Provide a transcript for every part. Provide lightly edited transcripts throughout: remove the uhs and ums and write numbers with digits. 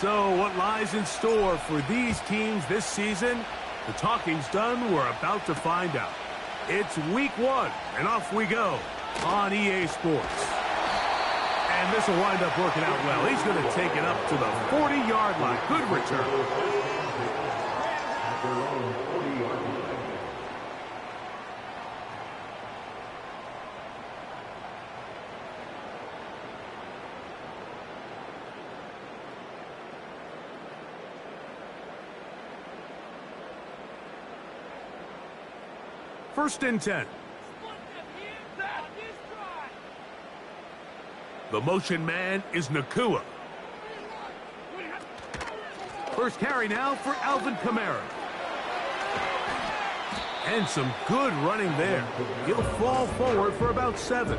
So what lies in store for these teams this season? The talking's done. We're about to find out. It's week 1, and off we go on EA Sports. And this will wind up working out well. He's going to take it up to the 40-yard line. Good return. First and 10. The motion man is Nakua. First carry now for Alvin Kamara. And some good running there. He'll fall forward for about 7.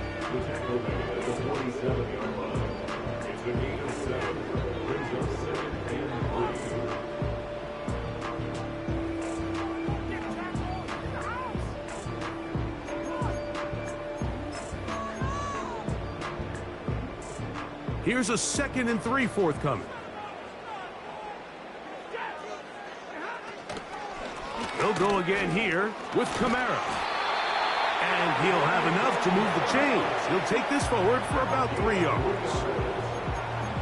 Here's a 2nd and 3 forthcoming. He'll go again here with Kamara. And he'll have enough to move the chains. He'll take this forward for about 3 yards.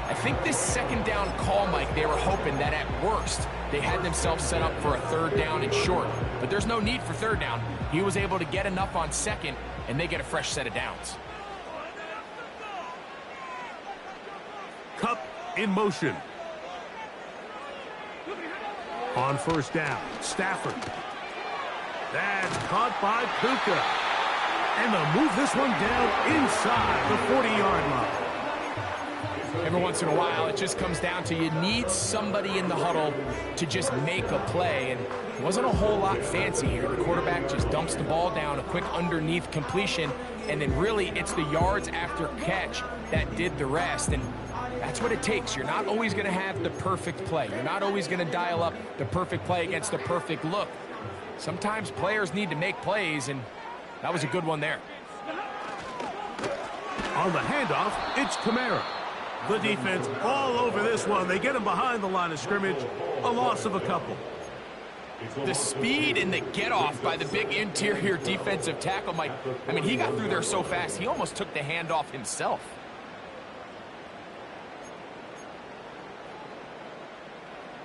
I think this 2nd down call, Mike, they were hoping that at worst they had themselves set up for a 3rd down and short. But there's no need for 3rd down. He was able to get enough on 2nd, and they get a fresh set of downs. Cup in motion. On 1st down, Stafford. That's caught by Puka. And they'll move this one down inside the 40-yard line. Every once in a while, it just comes down to you need somebody in the huddle to just make a play. And it wasn't a whole lot fancy here. The quarterback just dumps the ball down, a quick underneath completion, and then really it's the yards after catch that did the rest. And that's what it takes. You're not always going to have the perfect play. You're not always going to dial up the perfect play against the perfect look. Sometimes players need to make plays, and that was a good one there. On the handoff, it's Kamara. The defense all over this one. They get him behind the line of scrimmage. A loss of a couple. The speed and the get-off by the big interior defensive tackle, Mike. I mean, he got through there so fast, he almost took the handoff himself.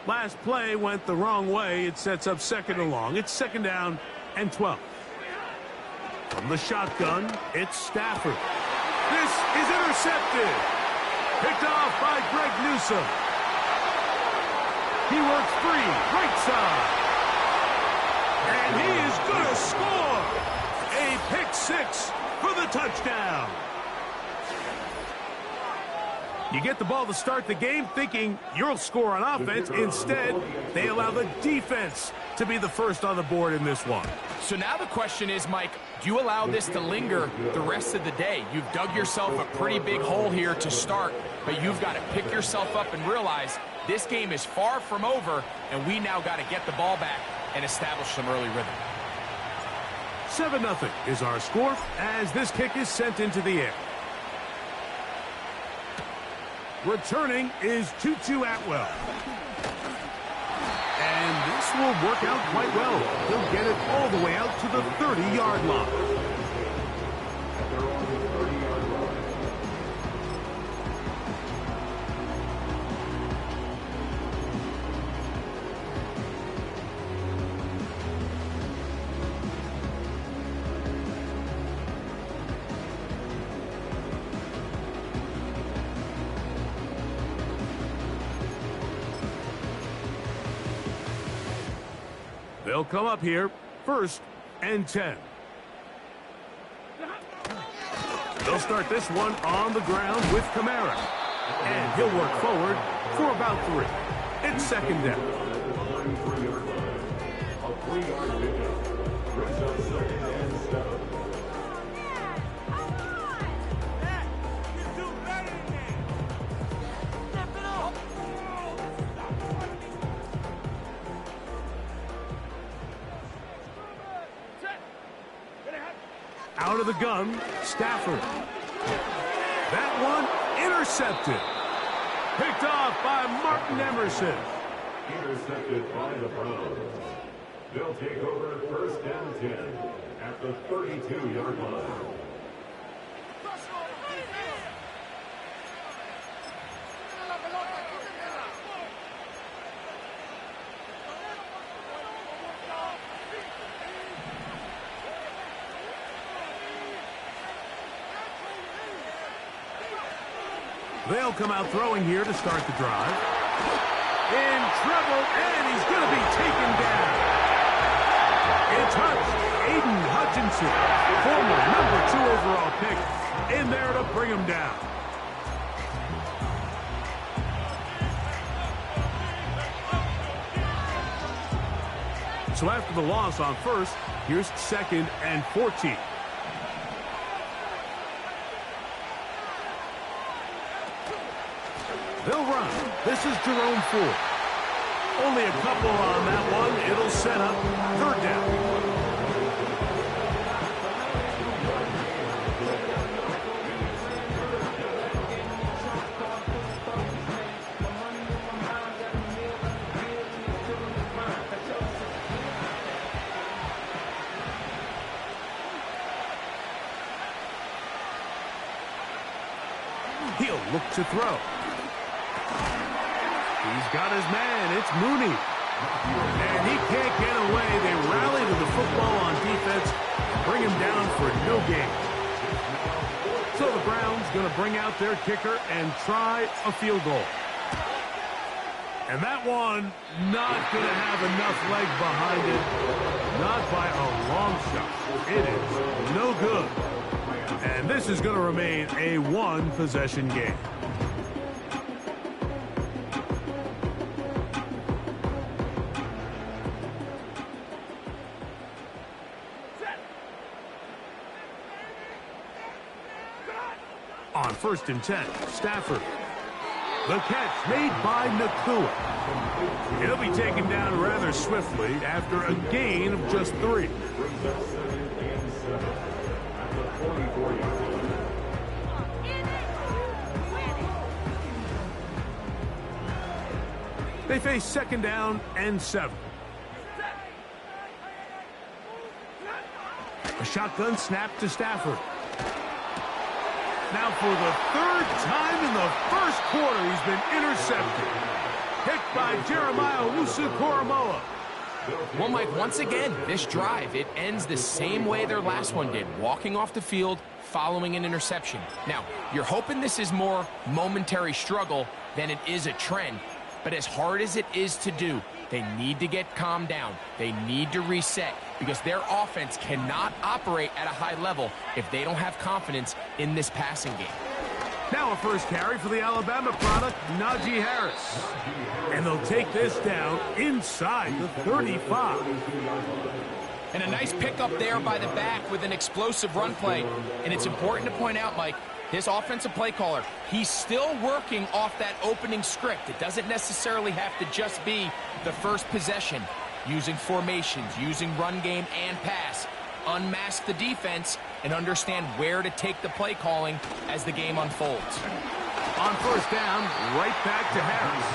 Last play went the wrong way. It sets up 2nd and long. It's 2nd down and 12. From the shotgun, it's Stafford. This is intercepted. Picked off by Greg Newsome. He works free, right side. And he is going to score. A pick 6 for the touchdown. You get the ball to start the game thinking you'll score on offense. Instead, they allow the defense to be the first on the board in this one. So now the question is, Mike, do you allow this to linger the rest of the day? You've dug yourself a pretty big hole here to start, but you've got to pick yourself up and realize this game is far from over, and we now got to get the ball back and establish some early rhythm. 7-0 is our score as this kick is sent into the air. Returning is Tutu Atwell. And this will work out quite well. He'll get it all the way out to the 30-yard line. They'll come up here, 1st and 10. They'll start this one on the ground with Kamara. And he'll work forward for about 3. It's 2nd down. Out of the gun, Stafford. That one intercepted. Picked off by Martin Emerson. Intercepted by the Browns. They'll take over first and 10 at the 32-yard line. They'll come out throwing here to start the drive. In trouble, and he's going to be taken down. It's Aiden Hutchinson, former #2 overall pick, in there to bring him down. So after the loss on first, here's 2nd and 14. They'll run. This is Jerome Ford. Only a couple on that one. It'll set up 3rd down. He'll look to throw. He's got his man. It's Mooney. And he can't get away. They rally to the football on defense and bring him down for no gain. So the Browns going to bring out their kicker and try a field goal. And that one not going to have enough leg behind it. Not by a long shot. It is no good. And this is going to remain a one-possession game. On 1st and 10, Stafford. The catch made by Nakua. He'll be taken down rather swiftly after a gain of just 3. They face 2nd down and 7. A shotgun snap to Stafford. Now for the 3rd time in the 1st quarter, he's been intercepted. Picked by Jeremiah Owusu-Koramoah. Well, Mike, once again, this drive, it ends the same way their last one did, walking off the field, following an interception. Now, you're hoping this is more momentary struggle than it is a trend, but as hard as it is to do, they need to get calmed down. They need to reset because their offense cannot operate at a high level if they don't have confidence in this passing game. Now a first carry for the Alabama product, Najee Harris. And they'll take this down inside the 35. And a nice pickup there by the back with an explosive run play. And it's important to point out, Mike, this offensive play caller, he's still working off that opening script. It doesn't necessarily have to just be the first possession. Using formations, using run game and pass. Unmask the defense and understand where to take the play calling as the game unfolds. On 1st down, right back to Harris.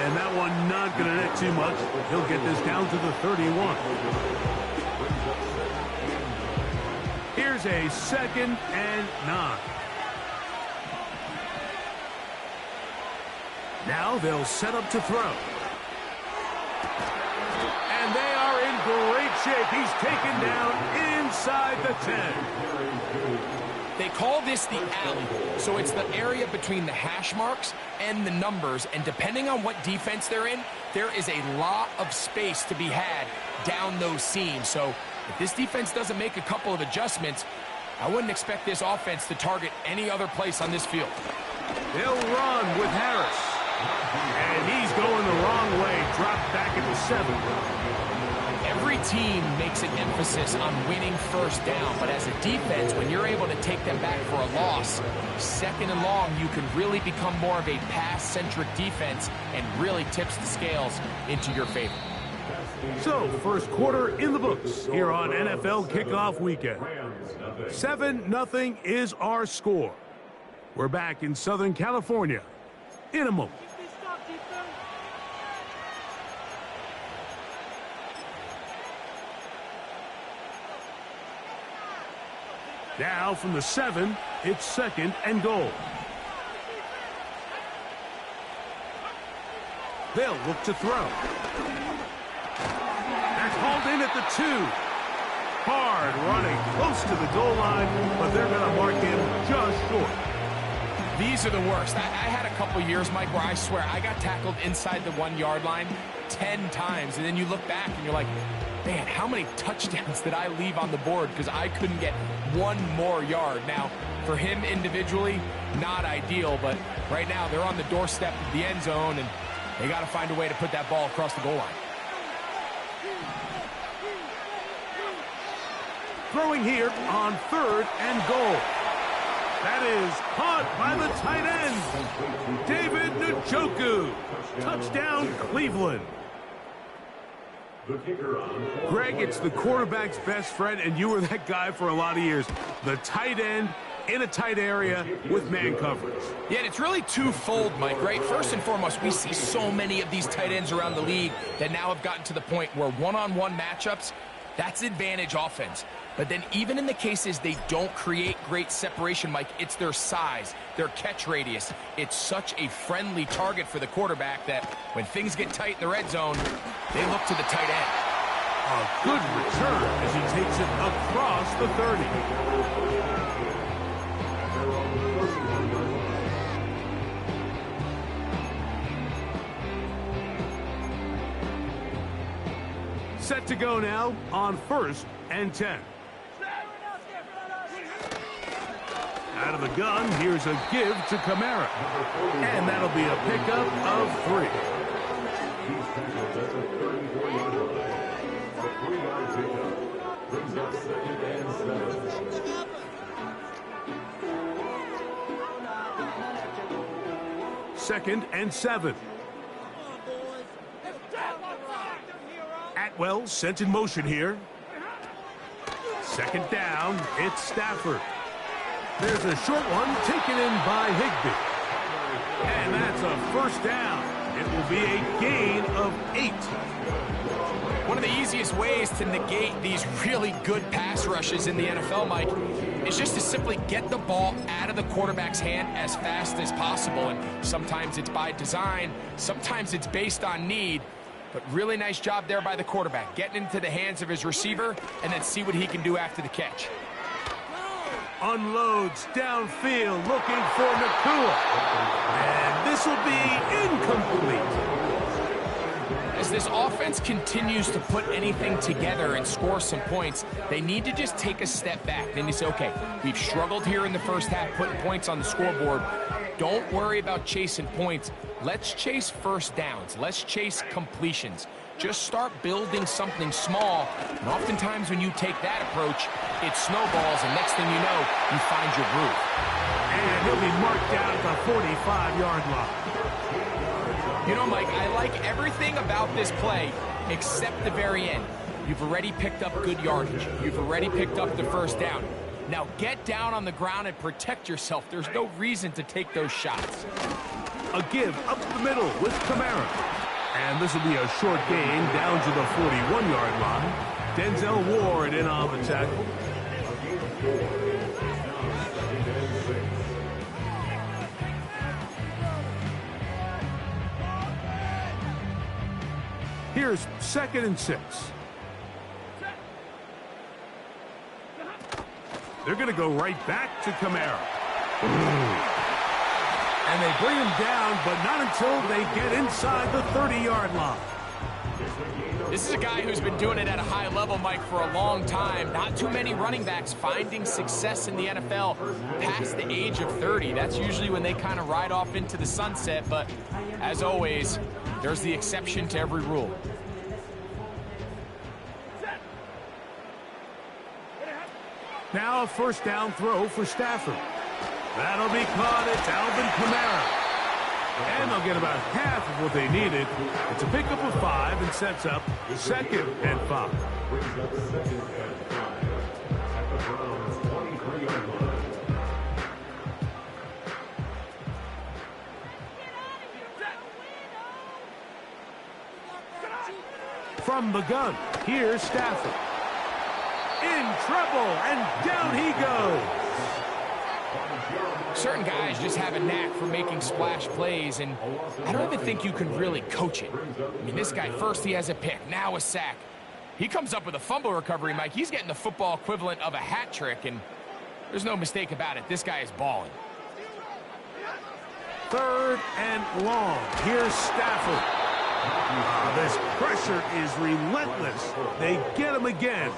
And that one not going to net too much. He'll get this down to the 31. Here's a 2nd and 9. Now they'll set up to throw. And they are in great shape. He's taken down inside the 10. They call this the alley, so it's the area between the hash marks and the numbers, and depending on what defense they're in, there is a lot of space to be had down those seams. So if this defense doesn't make a couple of adjustments, I wouldn't expect this offense to target any other place on this field. They'll run with Harris. And he's going the wrong way, dropped back at the 7. Every team makes an emphasis on winning first down, but as a defense, when you're able to take them back for a loss, 2nd and long, you can really become more of a pass-centric defense and really tips the scales into your favor. So, first quarter in the books here on NFL Kickoff Weekend. 7-0 is our score. We're back in Southern California in a moment. Now from the 7, it's 2nd and goal. They'll look to throw. That's hauled in at the 2. Hard running close to the goal line, but they're going to mark him just short. These are the worst. I had a couple years, Mike, where I swear I got tackled inside the 1-yard line 10 times, and then you look back and you're like, man, how many touchdowns did I leave on the board because I couldn't get one more yard? Now, for him individually, not ideal, but right now they're on the doorstep of the end zone, and they got to find a way to put that ball across the goal line. Throwing here on 3rd and goal. That is caught by the tight end, David Njoku. Touchdown, Cleveland. Greg, it's the quarterback's best friend, and you were that guy for a lot of years. The tight end in a tight area with man coverage. Yeah, and it's really twofold, Mike, right? First and foremost, we see so many of these tight ends around the league that now have gotten to the point where one-on-one matchups, that's advantage offense. But then even in the cases they don't create great separation, Mike, it's their size, their catch radius. It's such a friendly target for the quarterback that when things get tight in the red zone, they look to the tight end. A good return as he takes it across the 30. Set to go now on 1st and 10. Out of the gun, here's a give to Kamara. And that'll be a pickup of 3. He's tackled at the 34-yard line. A 3-yard pickup brings up 2nd and 7. 2nd and 7. Atwell sent in motion here. 2nd down, it's Stafford. There's a short one taken in by Higbee. And that's a 1st down. It will be a gain of 8. One of the easiest ways to negate these really good pass rushes in the NFL, Mike, is just to simply get the ball out of the quarterback's hand as fast as possible. And sometimes it's by design, sometimes it's based on need. But really nice job there by the quarterback, getting into the hands of his receiver and then see what he can do after the catch. Unloads downfield looking for Nakua. And this will be incomplete. As this offense continues to put anything together and score some points, they need to just take a step back. Then you say, okay, we've struggled here in the first half putting points on the scoreboard. Don't worry about chasing points. Let's chase first downs. Let's chase completions. Just start building something small. And oftentimes when you take that approach, it snowballs, and next thing you know, you find your groove. And he'll be marked down at the 45-yard line. You know, Mike, I like everything about this play except the very end. You've already picked up good yardage. You've already picked up the 1st down. Now get down on the ground and protect yourself. There's no reason to take those shots. A give up the middle with Kamara. And this will be a short gain down to the 41-yard line. Denzel Ward in on the tackle. Here's 2nd and 6. They're going to go right back to Kamara. And they bring him down, but not until they get inside the 30-yard line. This is a guy who's been doing it at a high level, Mike, for a long time. Not too many running backs finding success in the NFL past the age of 30. That's usually when they kind of ride off into the sunset, but as always, there's the exception to every rule. Now a 1st down throw for Stafford. That'll be caught. It's Alvin Kamara. And they'll get about half of what they needed. It's a pickup of 5 and sets up 2nd and 5. Brings up 2nd and 5 at the Browns' 23-yard line. From the gun, here's Stafford. In trouble, and down he goes. Certain guys just have a knack for making splash plays, and I don't even think you can really coach it. I mean, this guy, first he has a pick, now a sack. He comes up with a fumble recovery, Mike. He's getting the football equivalent of a hat trick, and there's no mistake about it. This guy is balling. 3rd and long. Here's Stafford. This pressure is relentless. They get him again.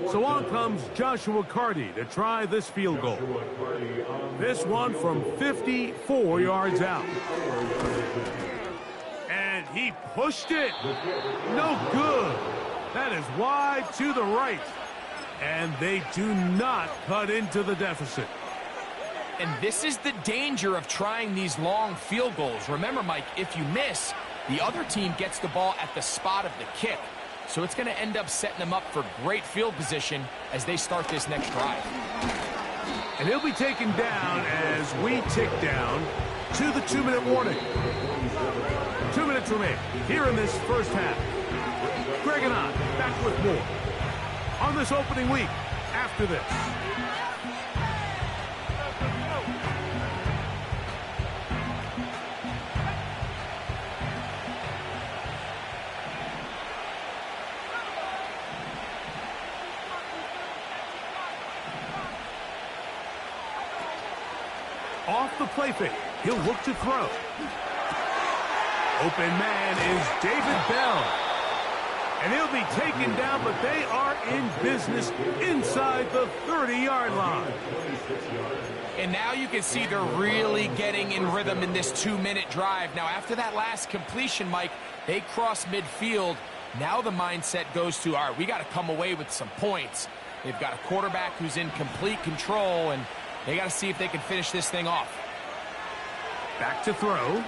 So on comes Joshua Carty to try this field goal. This one from 54 yards out. And he pushed it. No good. That is wide to the right. And they do not cut into the deficit. And this is the danger of trying these long field goals. Remember, Mike, if you miss, the other team gets the ball at the spot of the kick. So it's going to end up setting them up for great field position as they start this next drive. And he'll be taken down as we tick down to the 2-minute warning. 2 minutes remain here in this first half. Greg and I back with more on this opening week after this. Off the play fake, he'll look to throw. Open man is David Bell. And he'll be taken down, but they are in business inside the 30-yard line. And now you can see they're really getting in rhythm in this 2-minute drive. Now, after that last completion, Mike, they cross midfield. Now the mindset goes to, all right, we got to come away with some points. They've got a quarterback who's in complete control, and they got to see if they can finish this thing off. Back to throw.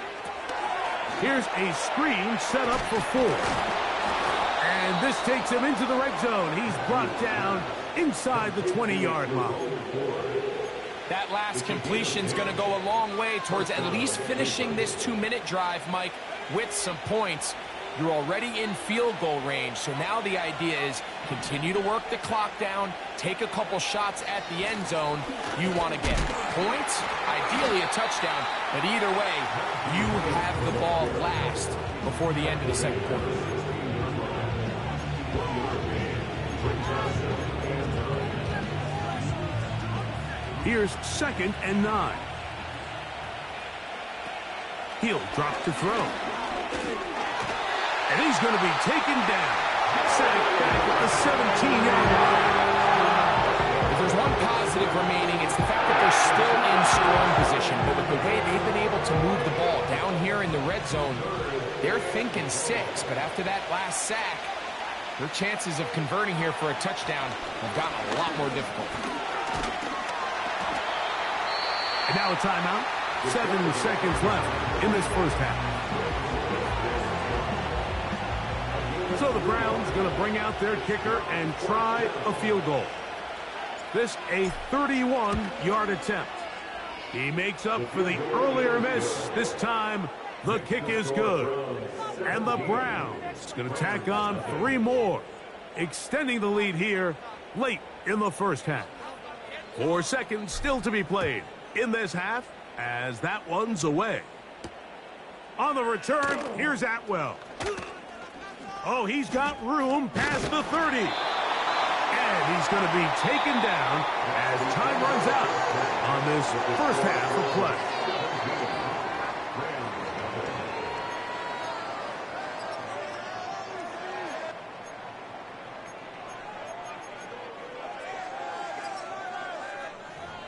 Here's a screen set up for 4. And this takes him into the red zone. He's brought down inside the 20-yard line. That last completion's going to go a long way towards at least finishing this 2-minute drive, Mike, with some points. You're already in field goal range, so now the idea is continue to work the clock down, take a couple shots at the end zone. You want to get points, ideally a touchdown, but either way, you have the ball last before the end of the second quarter. Here's 2nd and 9. He'll drop to throw. And he's going to be taken down. Sacked back at the 17-yard line. If there's one positive remaining, it's the fact that they're still in scoring position. But with the way they've been able to move the ball down here in the red zone, they're thinking 6. But after that last sack, their chances of converting here for a touchdown have gotten a lot more difficult. And now a timeout. 7 seconds left in this first half. So the Browns going to bring out their kicker and try a field goal. This a 31-yard attempt. He makes up for the earlier miss. This time the kick is good. And the Browns going to tack on 3 more, extending the lead here late in the first half. 4 seconds still to be played in this half as that one's away. On the return, here's Atwell. Oh, he's got room past the 30. And he's going to be taken down as time runs out on this first half of play.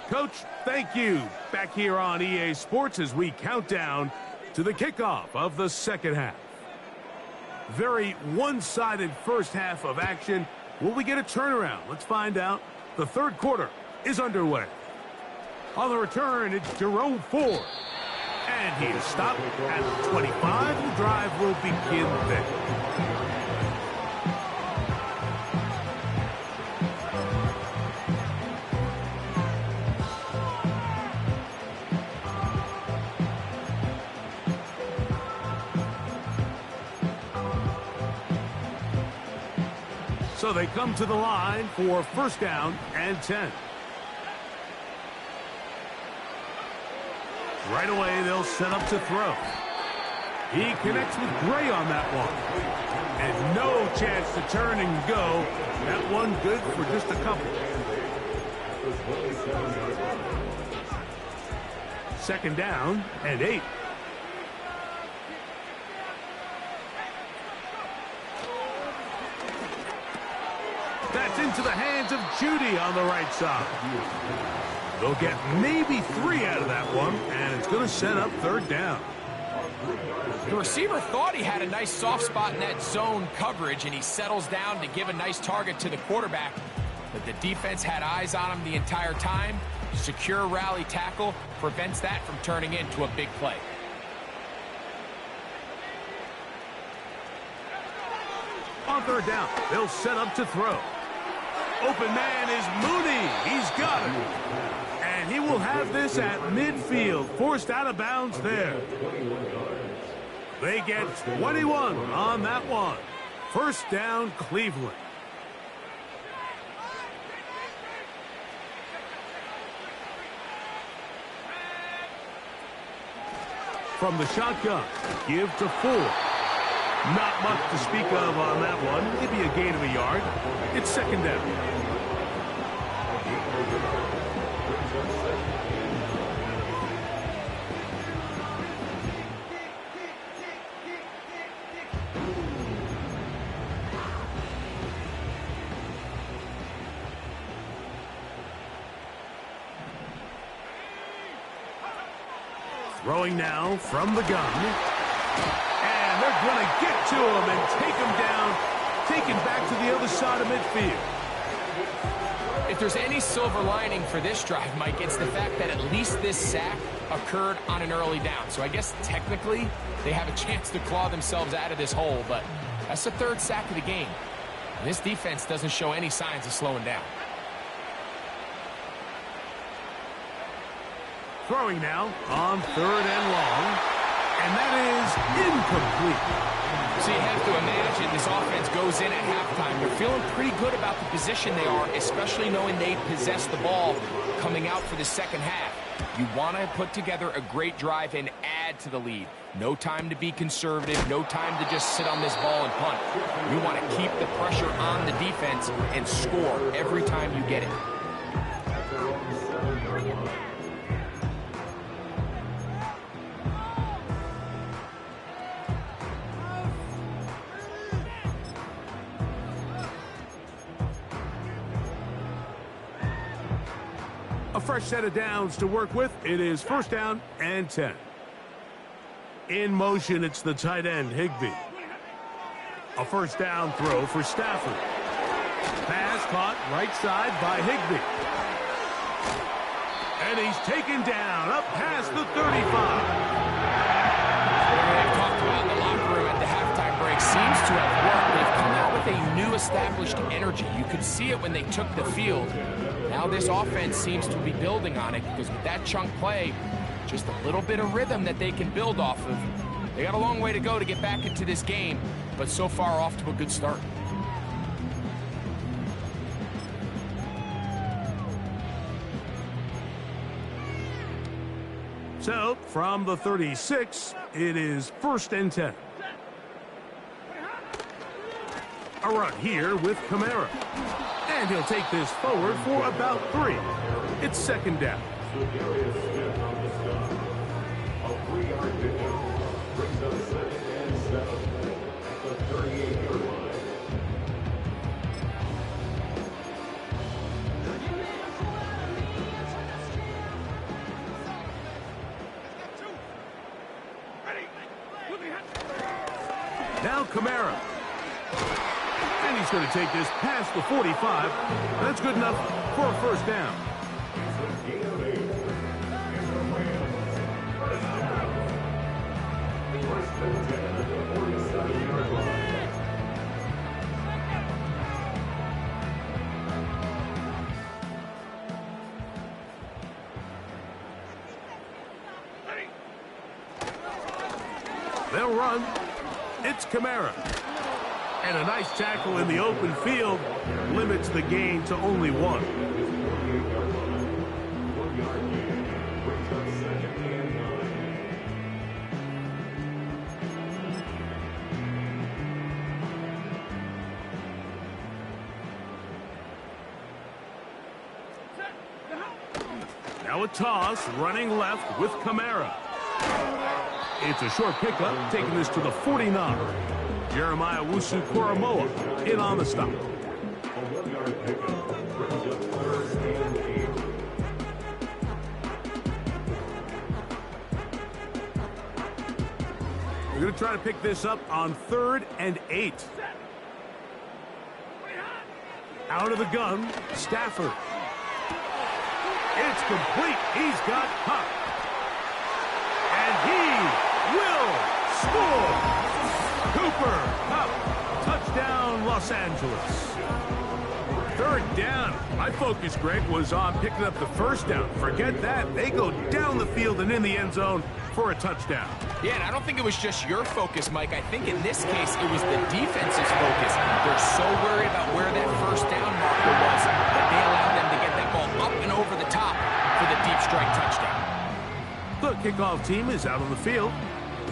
Coach, thank you. Back here on EA Sports as we count down to the kickoff of the second half. Very one-sided first half of action. Will we get a turnaround? Let's find out. The third quarter is underway. On the return, it's Jerome Ford. And he is stopped at 25. The drive will begin there. So they come to the line for first down and 10. Right away, they'll set up to throw. He connects with Gray on that one. And no chance to turn and go. That one good for just a couple. Second down and 8. That's into the hands of Judy on the right side. They'll get maybe 3 out of that one, and it's going to set up third down. The receiver thought he had a nice soft spot in that zone coverage, and he settles down to give a nice target to the quarterback. But the defense had eyes on him the entire time. Secure rally tackle prevents that from turning into a big play. On third down, they'll set up to throw. Open man is Mooney. He's got it. And he will have this at midfield. Forced out of bounds there. They get 21 on that one. First down, Cleveland. From the shotgun, give to Ford. Not much to speak of on that one. Maybe a gain of a yard. It's second down. Throwing now from the gun. And they're going to get to him and take him down, take him back to the other side of midfield. If there's any silver lining for this drive, Mike, it's the fact that at least this sack occurred on an early down. So I guess technically they have a chance to claw themselves out of this hole, but that's the third sack of the game. And this defense doesn't show any signs of slowing down. Throwing now on third and long, and that is incomplete. So you have to imagine this offense goes in at halftime. They're feeling pretty good about the position they are, especially knowing they possess the ball coming out for the second half. You want to put together a great drive and add to the lead. No time to be conservative, no time to just sit on this ball and punt. You want to keep the pressure on the defense and score every time you get it. A fresh set of downs to work with. It is first down and 10. In motion, it's the tight end, Higbee. A first down throw for Stafford. Pass caught right side by Higbee. And he's taken down up past the 35. Whatever they've talked about in the locker room at the halftime break seems to have worked. They've come out with a new established energy. You could see it when they took the field. Now this offense seems to be building on it because with that chunk play, just a little bit of rhythm that they can build off of. They got a long way to go to get back into this game, but so far off to a good start. So, from the 36, it is first and 10. A run here with Kamara. And he'll take this forward for about 3. It's second down. Now Kamara. And he's going to take this past the 45. That's good enough for a first down. They'll run. It's Kamara. And a nice tackle in the open field limits the gain to only 1. Now a toss, running left with Kamara. It's a short pickup, taking this to the 49. Jeremiah Wusu-Koramoah in on the stop. We're going to try to pick this up on 3rd and 8. Out of the gun, Stafford. It's complete. He's got Huck. And he will score. Cooper Kupp. Touchdown, Los Angeles. 3rd down. My focus, Greg, was on picking up the 1st down. Forget that. They go down the field and in the end zone for a touchdown. Yeah, and I don't think it was just your focus, Mike. I think in this case, it was the defense's focus. They're so worried about where that 1st down marker was that they allowed them to get that ball up and over the top for the deep strike touchdown. The kickoff team is out on the field,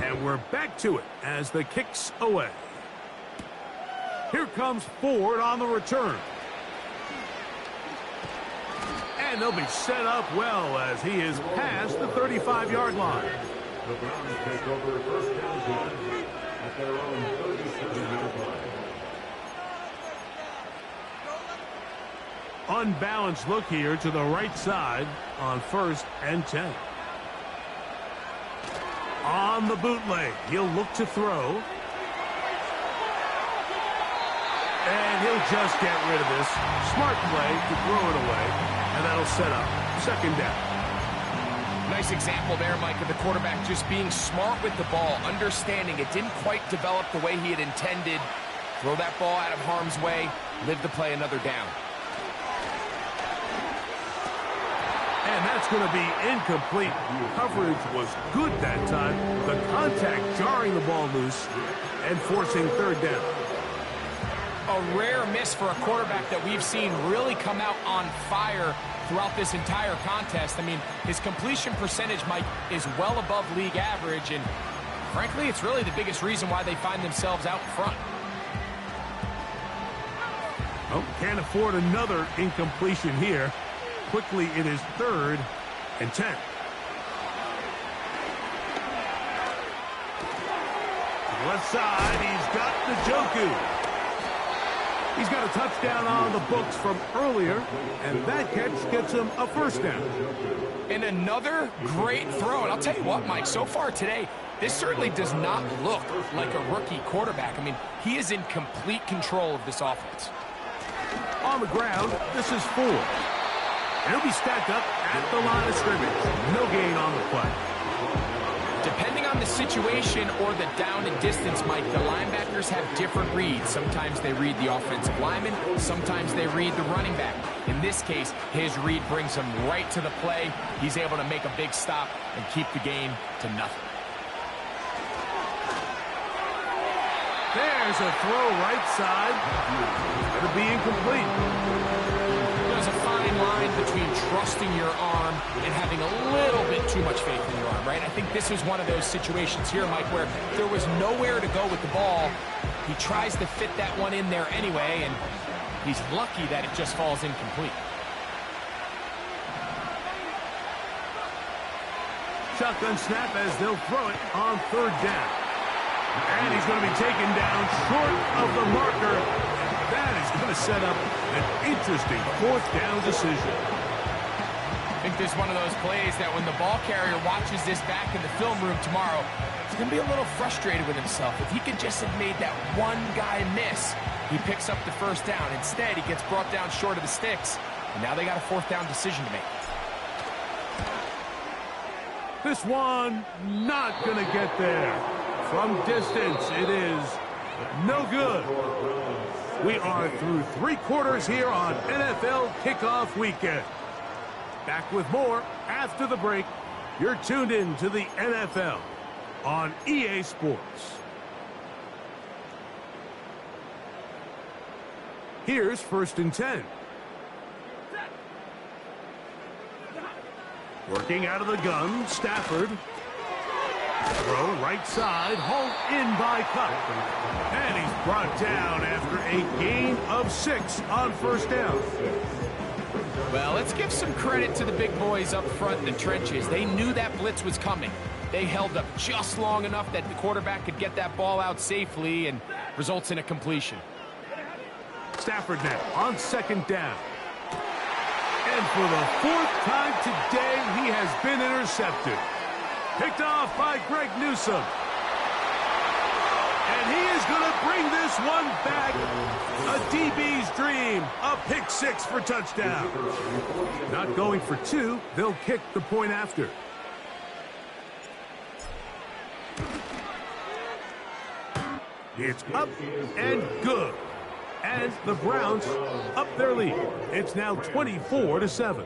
and we're back to it as the kick's away. Here comes Ford on the return. And they'll be set up well as he is past the 35-yard line. The Browns take over 1st down 10 at their own 37-yard line. Unbalanced look here to the right side on 1st and 10. On the bootleg, he'll look to throw. And he'll just get rid of this. Smart play to throw it away, and that'll set up 2nd down. Nice example there, Mike, of the quarterback just being smart with the ball, understanding it didn't quite develop the way he had intended. Throw that ball out of harm's way, live to play another down. And that's going to be incomplete. Coverage was good that time. The contact jarring the ball loose and forcing 3rd down. A rare miss for a quarterback that we've seen really come out on fire throughout this entire contest. I mean, his completion percentage, Mike, is well above league average, and frankly, it's really the biggest reason why they find themselves out front. Oh, can't afford another incompletion here. Quickly, it is 3rd and 10. Left side, he's got Njoku. He's got a touchdown on the books from earlier, and that catch gets him a 1st down. And another great throw. And I'll tell you what, Mike, so far today, this certainly does not look like a rookie quarterback. I mean, he is in complete control of this offense. On the ground, this is Ford. And he'll be stacked up at the line of scrimmage. No gain on the play. Depending on the situation or the down and distance, Mike, the linebackers have different reads. Sometimes they read the offensive lineman. Sometimes they read the running back. In this case, his read brings him right to the play. He's able to make a big stop and keep the game to nothing. There's a throw right side. It'll be incomplete. There's a fine line between trusting your arm and having a little bit too much faith in your arm, right? I think this is one of those situations here, Mike, where there was nowhere to go with the ball. He tries to fit that one in there anyway, and he's lucky that it just falls incomplete. Shotgun snap as they'll throw it on 3rd down. And he's going to be taken down short of the marker. That is going to set up an interesting 4th down decision. I think this is one of those plays that when the ball carrier watches this back in the film room tomorrow, he's going to be a little frustrated with himself. If he could just have made that one guy miss, he picks up the 1st down. Instead, he gets brought down short of the sticks, and now they got a 4th down decision to make. This one not going to get there. From distance, it is no good. We are through 3 quarters here on NFL Kickoff Weekend. Back with more after the break. You're tuned in to the NFL on EA Sports. Here's 1st and 10. Working out of the gun, Stafford. Throw right side, hauled in by Cup. And he's brought down after a gain of 6 on 1st down. Well, let's give some credit to the big boys up front in the trenches. They knew that blitz was coming. They held up just long enough that the quarterback could get that ball out safely and results in a completion. Stafford now on 2nd down. And for the 4th time today, he has been intercepted. Picked off by Greg Newsome. And he is going to bring this one back. A DB's dream. A pick 6 for touchdown. Not going for 2. They'll kick the point after. It's up and good. And the Browns up their lead. It's now 24-7.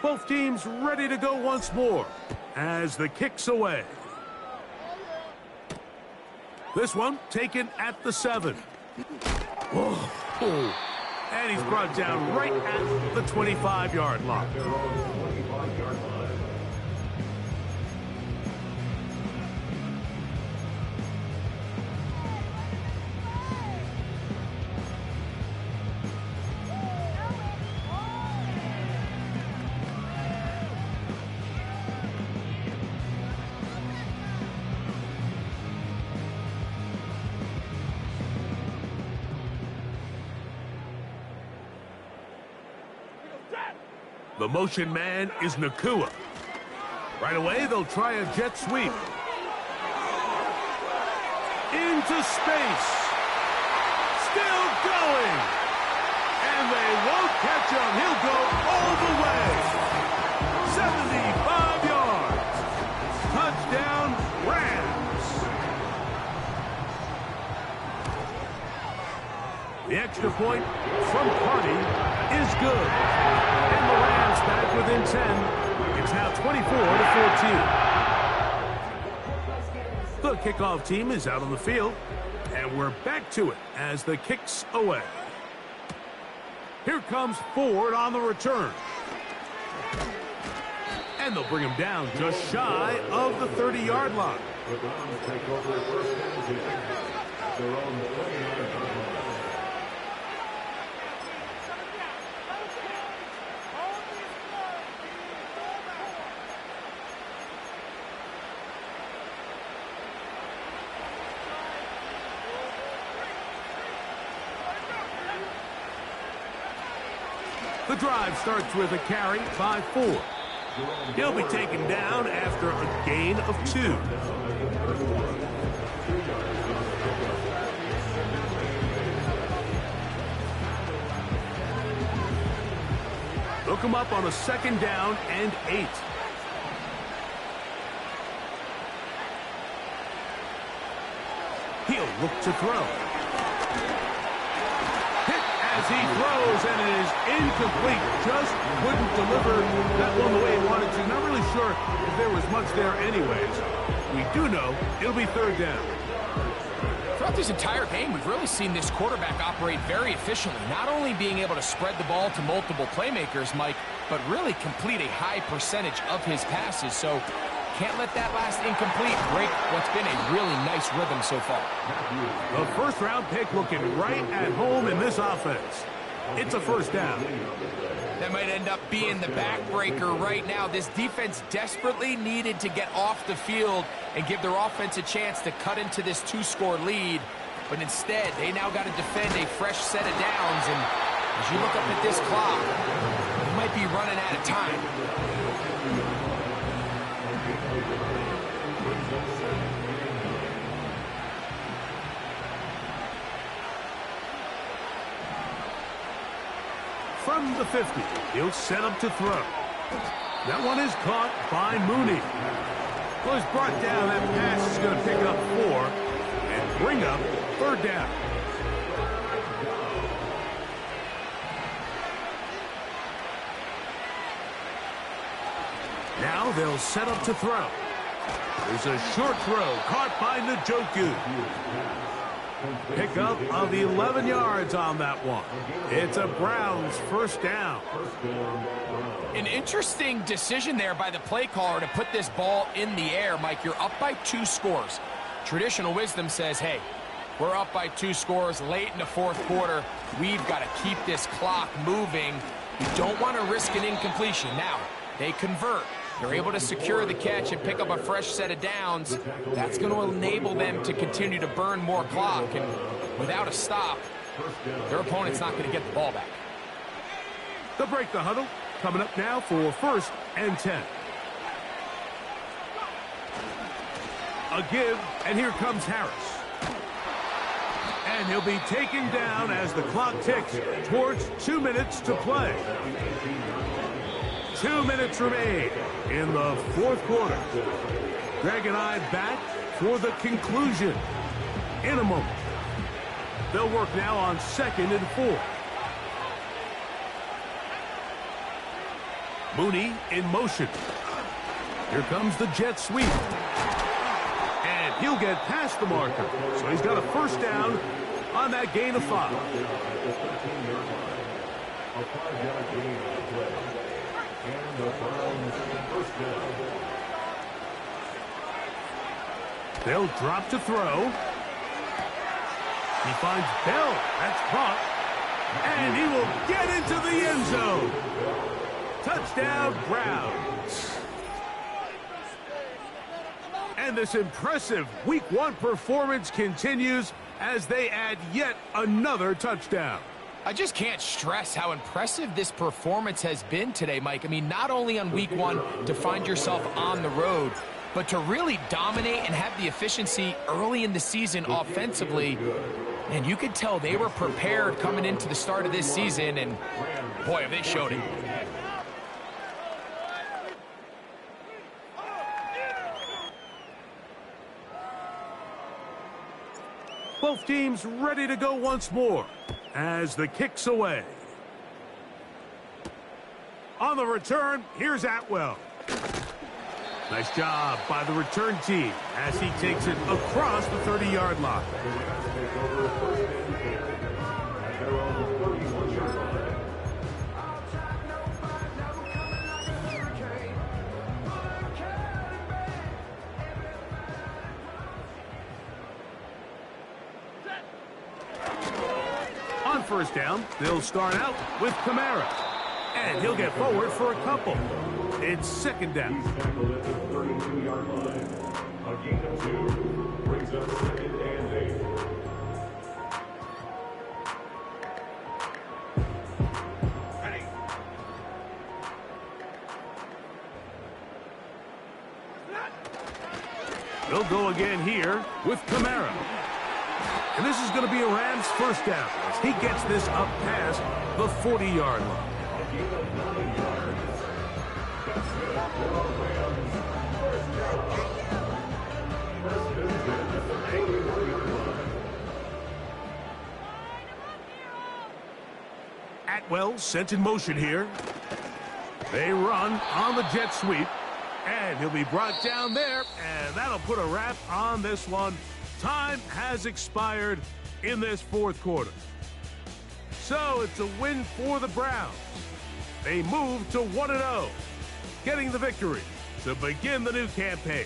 Both teams ready to go once more as the kick's away. This one taken at the 7. Oh. And he's brought down right at the 25-yard line. The motion man is Nakua. Right away, they'll try a jet sweep. Into space. Still going. And they won't catch him. He'll go all the way. 75 yards. Touchdown, Rams. The extra point from Carney is good. And the Rams back within 10. It's now 24-14. The kickoff team is out on the field. And we're back to it as the kick's away. Here comes Ford on the return. And they'll bring him down just shy of the 30-yard line. The Browns take over 1st and 10 at their own 29-yard line. The drive starts with a carry by Ford. He'll be taken down after a gain of 2. Look him up on a 2nd down and 8. He'll look to throw. As he throws, and it is incomplete. Just couldn't deliver that one the way he wanted to. Not really sure if there was much there anyways. We do know it'll be 3rd down. Throughout this entire game, we've really seen this quarterback operate very efficiently. Not only being able to spread the ball to multiple playmakers, Mike, but really complete a high percentage of his passes. So can't let that last incomplete break what's been a really nice rhythm so far. A 1st-round pick looking right at home in this offense. It's a 1st down. That might end up being the backbreaker right now. This defense desperately needed to get off the field and give their offense a chance to cut into this 2-score lead. But instead, they now got to defend a fresh set of downs. And as you look up at this clock, they might be running out of time. From the 50, he'll set up to throw. That one is caught by Mooney. Well, he's brought down. That pass is going to pick up 4 and bring up 3rd down. Now they'll set up to throw. There's a short throw caught by Njoku. Pickup of 11 yards on that one. It's a Browns first down. An interesting decision there by the play caller to put this ball in the air. Mike, you're up by 2 scores. Traditional wisdom says, hey, we're up by 2 scores late in the fourth quarter. We've got to keep this clock moving. You don't want to risk an incompletion. Now, they convert. They're able to secure the catch and pick up a fresh set of downs. That's going to enable them to continue to burn more clock. And without a stop, their opponent's not going to get the ball back. They'll break the huddle. Coming up now for 1st and 10. A give, and here comes Harris. And he'll be taken down as the clock ticks towards 2 minutes to play. 2 minutes remain in the fourth quarter. Greg and I back for the conclusion in a moment. They'll work now on 2nd and 4. Mooney in motion. Here comes the jet sweep. And he'll get past the marker. So he's got a first down on that gain of 5. They'll drop to throw. He finds Bell. That's caught. And he will get into the end zone. Touchdown, Browns. And this impressive Week 1 performance continues as they add yet another touchdown. I just can't stress how impressive this performance has been today, Mike. I mean, not only on Week 1 to find yourself on the road, but to really dominate and have the efficiency early in the season offensively. And you could tell they were prepared coming into the start of this season, and boy, have they showed it. Both teams ready to go once more as the kick's away. On the return, here's Atwell. Nice job by the return team as he takes it across the 30-yard line. On first down, they'll start out with Kamara. And he'll get forward for a couple. It's 2nd down. A gain of 2 brings up 2nd and 8. They'll go again here with Kamara. And this is going to be a Rams first down as he gets this up past the 40-yard line. Atwell sent in motion here. They run on the jet sweep. And he'll be brought down there. And that'll put a wrap on this one. Time has expired in this fourth quarter. So it's a win for the Browns. They move to 1-0, getting the victory to begin the new campaign.